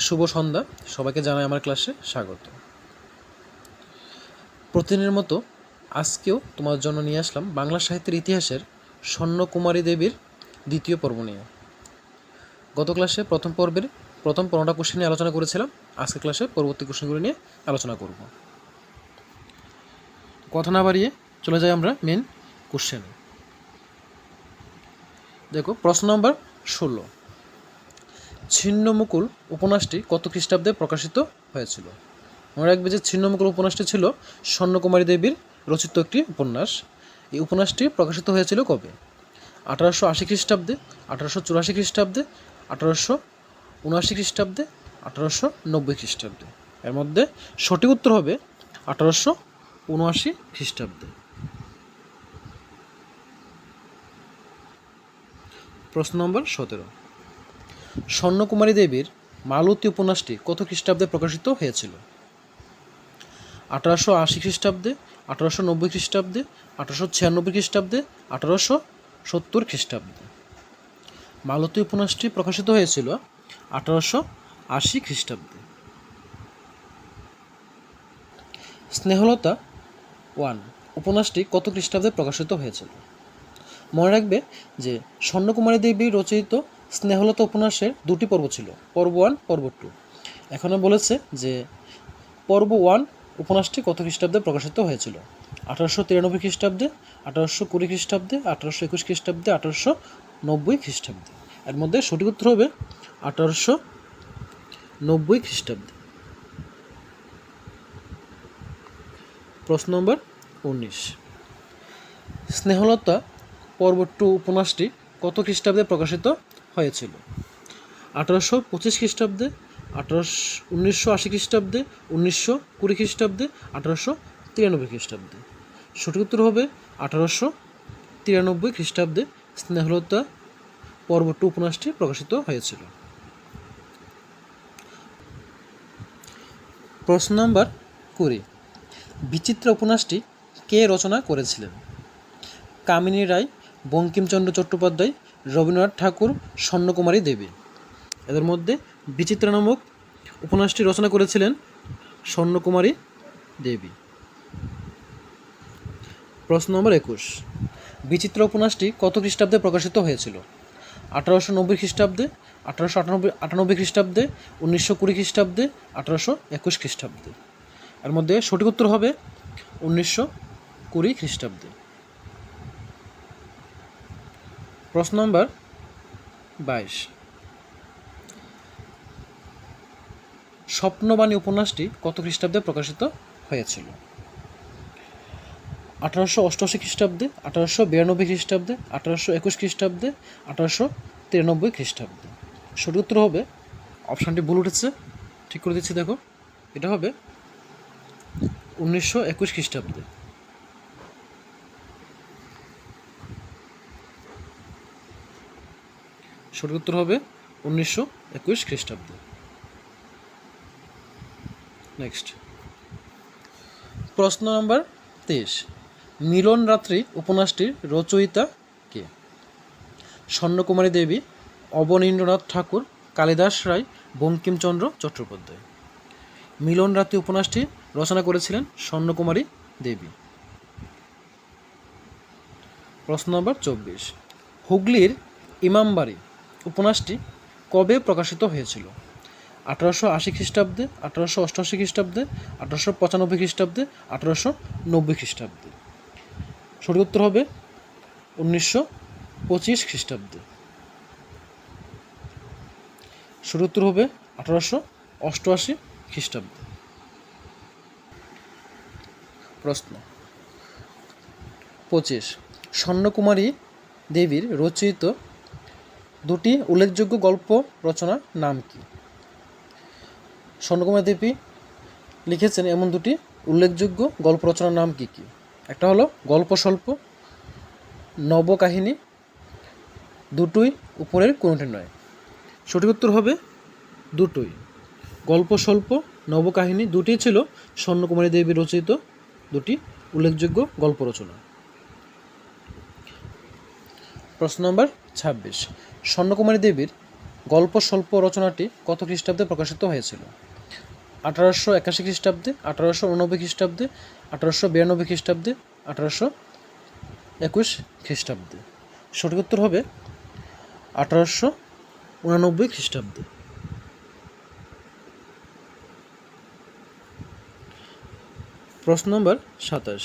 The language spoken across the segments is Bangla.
শুভ সন্ধ্যা, সবাইকে জানাই আমার ক্লাসে স্বাগত। প্রতিদিনের মতো আজকেও তোমার জন্য নিয়ে আসলাম বাংলা সাহিত্যের ইতিহাসের স্বর্ণকুমারী দেবীর দ্বিতীয় পর্ব নিয়ে। গত ক্লাসে প্রথম পর্বের প্রথম 15টা কোশ্চেন নিয়ে আলোচনা করেছিলাম। আজকের ক্লাসে পরবর্তী কোশ্চেনগুলো নিয়ে আলোচনা করব। কথা না বাড়িয়ে চলে যাই আমরা মেন কোশ্চেনে। দেখো, প্রশ্ন নম্বর 16, ছিন্নমুকুল উপন্যাসটি কত খ্রিস্টাব্দে প্রকাশিত হয়েছিল? মনে রাখবে যে ছিন্নমুকুল উপন্যাসটি ছিল স্বর্ণকুমারী দেবীর রচিত একটি উপন্যাস। এই উপন্যাসটি প্রকাশিত হয়েছিল কবে? 1880 খ্রিস্টাব্দে, 1884 খ্রিস্টাব্দে, 1879 খ্রিস্টাব্দে, 1890 খ্রিস্টাব্দে। এর মধ্যে সঠিক উত্তর হবে 1879 খ্রিস্টাব্দে। প্রশ্ন নম্বর 17, স্বর্ণকুমারী দেবীর মালতী উপন্যাসটি কত খ্রিস্টাব্দে প্রকাশিত হয়েছিল? 1880 খ্রিস্টাব্দে, 1890 খ্রিস্টাব্দে, 1896 খ্রিস্টাব্দে, 1870 খ্রিস্টাব্দে। মালতী উপন্যাসটি প্রকাশিত হয়েছিল 1880 খ্রিস্টাব্দে। স্নেহলতা 1 উপন্যাসটি কত খ্রিস্টাব্দে প্রকাশিত হয়েছিল? মনে রাখবে যে স্বর্ণকুমারী দেবী রচিত স্নেহলতা উপন্যাসের দুটি পর্ব ছিল, পর্ব 1, পর্ব 2। এখানে বলেছে যে পর্ব 1 উপন্যাসটি কত খ্রিস্টাব্দে প্রকাশিত হয়েছিল? 1893 খ্রিস্টাব্দে, 1820 খ্রিস্টাব্দে, 1821 খ্রিস্টাব্দে, 1890 খ্রিস্টাব্দে। এর মধ্যে সঠিক উত্তর হবে 1890 খ্রিস্টাব্দে। প্রশ্ন নম্বর 19, স্নেহলতা পর্ব 2 উপন্যাসটি কত খ্রিস্টাব্দে প্রকাশিত হয়েছিল? 1825 খ্রিস্টাব্দে, 1980 খ্রিস্টাব্দে, 1920 খ্রিস্টাব্দে, 1893 খ্রিস্টাব্দে। সঠিক উত্তর হবে 1893 খ্রিস্টাব্দে স্নেহলতা পর্ব 2 উপন্যাসটি প্রকাশিত হয়েছিল। প্রশ্ন নম্বর 20, বিচিত্রা উপন্যাসটি কে রচনা করেছিলেন? কামিনী রায়, বঙ্কিমচন্দ্র চট্টোপাধ্যায়, রবীন্দ্রনাথ ঠাকুর, স্বর্ণকুমারী দেবী। এদের মধ্যে বিচিত্রা নামক উপন্যাসটি রচনা করেছিলেন স্বর্ণকুমারী দেবী। প্রশ্ন নম্বর 21, বিচিত্রা উপন্যাসটি কত খ্রিস্টাব্দে প্রকাশিত হয়েছিল? 1890 খ্রিস্টাব্দে, 1898 খ্রিস্টাব্দে, 1920 খ্রিস্টাব্দে, 1821 খ্রিস্টাব্দে। এর মধ্যে সঠিক উত্তর হবে 1920 খ্রিস্টাব্দে। প্রশ্ন নম্বর 22, স্বপ্নবাণী উপন্যাসটি কত খ্রিস্টাব্দে প্রকাশিত হয়েছিল? 1888 খ্রিস্টাব্দে, 1892 খ্রিস্টাব্দে, 1821 খ্রিস্টাব্দে, 1893 খ্রিস্টাব্দে। সঠিক উত্তর হবে, অপশানটি ভুল উঠেছে, ঠিক করে দিচ্ছি, দেখো, এটা হবে 1921 খ্রিস্টাব্দে। সঠিক উত্তর হবে 1921 খ্রিস্টাব্দে। নেক্সট, প্রশ্ন নম্বর 23, মিলন রাত্রি উপন্যাসটির রচয়িতা কে? স্বর্ণকুমারী দেবী, অবনীন্দ্রনাথ ঠাকুর, কালিদাস রায়, বঙ্কিমচন্দ্র চট্টোপাধ্যায়। মিলন রাত্রি উপন্যাসটি রচনা করেছিলেন স্বর্ণকুমারী দেবী। প্রশ্ন নম্বর 24, হুগলির ইমামবাড়ি উপন্যাসটি কবে প্রকাশিত হয়েছিল? 1880 খ্রিস্টাব্দে, 1888 খ্রিস্টাব্দে, 1895 খ্রিস্টাব্দে, 1890 খ্রিস্টাব্দে। সঠিক উত্তর হবে 1925 খ্রিস্টাব্দে। সঠিক উত্তর হবে 1888 খ্রিস্টাব্দে। প্রশ্ন 25, স্বর্ণকুমারী দেবীর রচিত দুটি উল্লেখযোগ্য গল্প রচনার নাম কি? স্বর্ণকুমারী দেবী লিখেছেন এমন দুটি উল্লেখযোগ্য গল্প রচনার নাম কি কি? একটা হলো গল্প স্বল্প, নবকাহিনী, দুটোই উপরের কোনটি নয়। সঠিক উত্তর হবে দুটোই। গল্প স্বল্প, নবকাহিনী দুটিই ছিল স্বর্ণকুমারী দেবী রচিত দুটি উল্লেখযোগ্য গল্প রচনা। প্রশ্ন নম্বর 26, স্বর্ণকুমারী দেবীর গল্প স্বল্প রচনাটি কত খ্রিস্টাব্দে প্রকাশিত হয়েছিল? 1881 খ্রিস্টাব্দে, 1889 খ্রিস্টাব্দে, 1892 খ্রিস্টাব্দে, 1821 খ্রিস্টাব্দে। সঠিক উত্তর হবে 1889 খ্রিস্টাব্দে। প্রশ্ন নম্বর 27,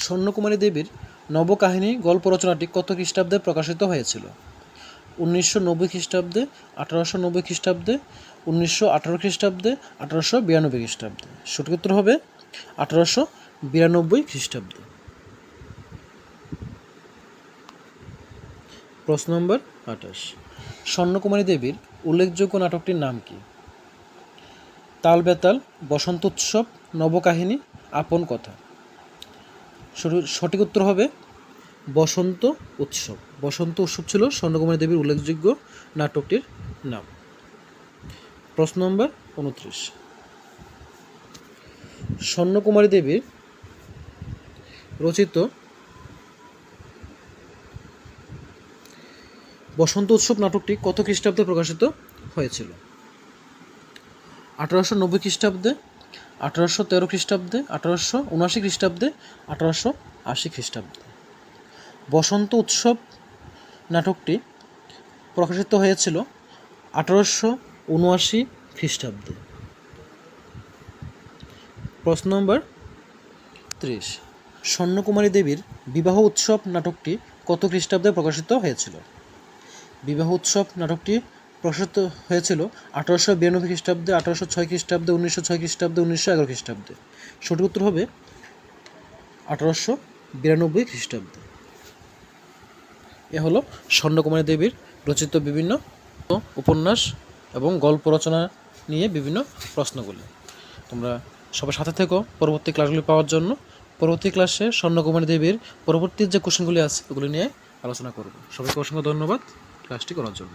স্বর্ণকুমারী দেবীর নবকাহিনী গল্প রচনাটি কত খ্রিস্টাব্দে প্রকাশিত হয়েছিল? 1990 খ্রিস্টাব্দে, 1890 খ্রিস্টাব্দে, 1918 খ্রিস্টাব্দে, 1892 খ্রিস্টাব্দে। সঠিক উত্তর হবে 1892 খ্রিস্টাব্দে। প্রশ্ন নম্বর 28, স্বর্ণকুমারী দেবীর উল্লেখযোগ্য নাটকটির নাম কি? তাল বেতাল, বসন্ত উৎসব, নবকাহিনী, আপন কথা। সঠিক উত্তর হবে বসন্ত উৎসব। বসন্ত উৎসব ছিল স্বর্ণকুমারী দেবীর উল্লেখযোগ্য নাটকটির নাম। প্রশ্ন নম্বর 29, স্বর্ণকুমারী দেবীর রচিত বসন্ত উৎসব নাটকটি কত খ্রিস্টাব্দে প্রকাশিত হয়েছিল? 1890 খ্রিস্টাব্দে, 1813 খ্রিস্টাব্দে, 1879 খ্রিস্টাব্দে, 1880 খ্রিস্টাব্দে। বসন্ত উৎসব নাটকটি প্রকাশিত হয়েছিল 1879 খ্রিস্টাব্দে। প্রশ্ন নম্বর 30, স্বর্ণকুমারী দেবীর বিবাহ উৎসব নাটকটি কত খ্রিস্টাব্দে প্রকাশিত হয়েছিল? বিবাহ উৎসব নাটকটি প্রকাশিত হয়েছিল 1892 খ্রিস্টাব্দে, 1806 খ্রিস্টাব্দে, 1906 খ্রিস্টাব্দে, 1911 খ্রিস্টাব্দে। সঠিক উত্তর হবে 1892 খ্রিস্টাব্দে। এ হলো স্বর্ণকুমারী দেবীর রচিত বিভিন্ন উপন্যাস এবং গল্প রচনা নিয়ে বিভিন্ন প্রশ্নগুলি। তোমরা সবার সাথে থেকো পরবর্তী ক্লাসগুলি পাওয়ার জন্য। পরবর্তী ক্লাসে স্বর্ণকুমারী দেবীর পরবর্তী যে কোশ্চেনগুলি আছে ওগুলি নিয়ে আলোচনা করব। সবাইকে অসংখ্য ধন্যবাদ ক্লাসটি করার জন্য।